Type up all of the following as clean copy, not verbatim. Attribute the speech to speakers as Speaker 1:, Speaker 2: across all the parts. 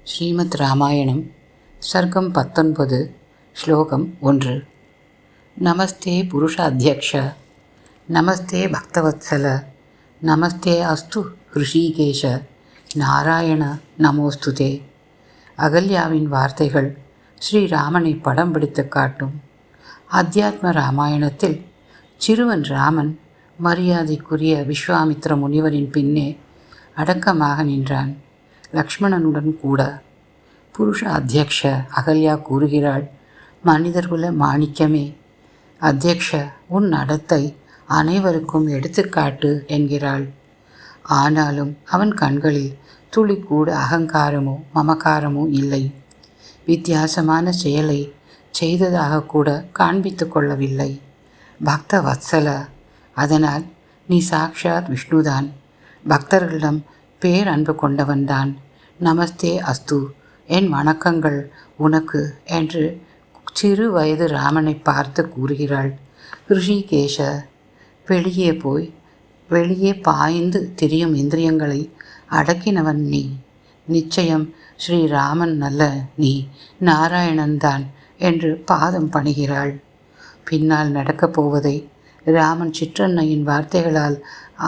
Speaker 1: ஸ்ரீமத் ராமாயணம் சர்க்கம் 19 ஸ்லோகம் 1. நமஸ்தே புருஷ அத்தியக்ஷ, நமஸ்தே பக்தவத்சல, நமஸ்தே அஸ்து ரிஷிகேஷ, நாராயண நமோஸ்துதே. அகல்யாவின் வார்த்தைகள் ஸ்ரீராமனை படம் பிடித்து காட்டும். அத்தியாத்ம ராமாயணத்தில் சிறுவன் ராமன் மரியாதைக்குரிய விஸ்வாமித்ர முனிவரின் பின்னே அடக்கமாக நின்றான், லக்ஷ்மணனுடன் கூட. புருஷ அத்தியக்ஷ அகல்யா கூறுகிறாள், மனிதர்குல மாணிக்கமே, அத்தியக்ஷ உன் நடத்தை அனைவருக்கும் எடுத்துக்காட்டு என்கிறாள். ஆனாலும் அவன் கண்களில் துளி கூட அகங்காரமோ மமகாரமோ இல்லை. வித்தியாசமான செயலை செய்ததாக கூட காண்பித்து கொள்ளவில்லை. பக்த வத்சல, அதனால் நீ சாக்ஷாத் விஷ்ணுதான், பக்தர்களிடம் பேரன்பு கொண்டவன்தான். நமஸ்தே அஸ்து, என் வணக்கங்கள் உனக்கு என்று சிறு வயது ராமனை பார்த்து கூறுகிறாள். ரிஷிகேஷ, வெளியே பாய்ந்து திரியும் இந்திரியங்களை அடக்கினவன் நீ. நிச்சயம் ஸ்ரீராமன் அல்ல, நீ நாராயணன்தான் என்று பாதம் பணிகிறாள். பின்னால் நடக்கப் போவதை ராமன் சிற்றன்னையின் வார்த்தைகளால்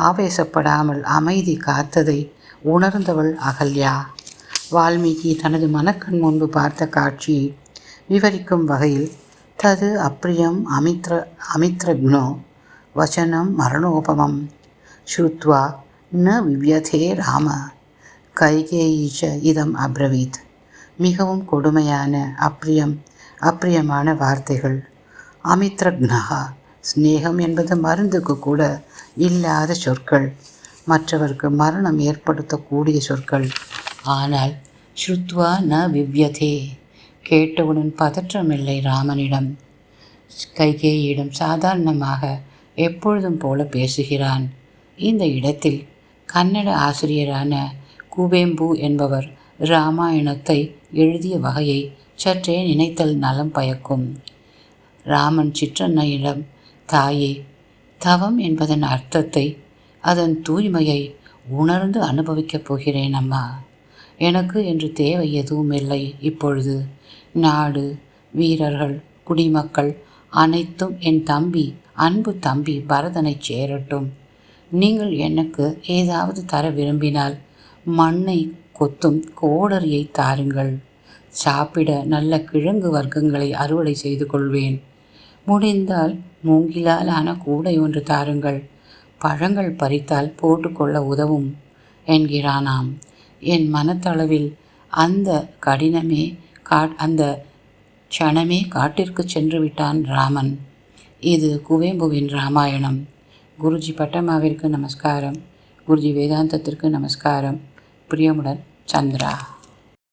Speaker 1: ஆவேசப்படாமல் அமைதி காத்ததை உணர்ந்தவள் அகல்யா. வால்மீகி தனது மனக்கண் முன்பு பார்த்த காட்சியை விவரிக்கும் வகையில், தது அப்ரியம் அமித்ரக்னோ வசனம் மரணோபமம் ஸ்ருத்வா ந விவ்யதே ராம கைகேயீச்ச இதம் அப்ரவீத். மிகவும் கொடுமையான அப்பிரியமான வார்த்தைகள். அமித்ரக்னஹா, ஸ்நேகம் என்பது மருந்துக்கு கூட இல்லாத சொற்கள், மற்றவருக்கு மரணம் ஏற்படுத்தக்கூடிய சொற்கள். ஆனால் ஸ்ருத்வா ந விவ்யதே, கேட்டவுடன் பதற்றமில்லை ராமனிடம். கைகேயிடம் சாதாரணமாக எப்பொழுதும் போல பேசுகிறான். இந்த இடத்தில் கன்னட ஆசிரியரான குவேம்பு என்பவர் இராமாயணத்தை எழுதிய வகையை சற்றே நினைத்தல் நலம் பயக்கும். ராமன் சிற்றன்னையிடம், தாயே, தவம் என்பதன் அர்த்தத்தை, அதன் தூய்மையை உணர்ந்து அனுபவிக்கப் போகிறேன் அம்மா. எனக்கு என்று தேவை எதுவும் இல்லை. இப்பொழுது நாடு, வீரர்கள், குடிமக்கள் அனைத்தும் என் தம்பி, அன்பு தம்பி பரதனை சேரட்டும். நீங்கள் எனக்கு ஏதாவது தர விரும்பினால் மண்ணை கொத்தும் கோடரியை தாருங்கள். சாப்பிட நல்ல கிழங்கு வர்க்கங்களை அறுவடை செய்து கொள்வேன். முடிந்தால் மூங்கிலால் ஆன கூடை ஒன்று தாருங்கள். பழங்கள் பறித்தால் போட்டுக்கொள்ள உதவும் என்கிறானாம். என் மனத்தளவில் அந்த க்ஷணமே காட்டிற்கு சென்று விட்டான் ராமன். இது குவேம்புவின் ராமாயணம். குருஜி பட்டம்மாவிற்கு நமஸ்காரம். குருஜி வேதாந்தத்திற்கு நமஸ்காரம். பிரியமுடன், சந்திரா.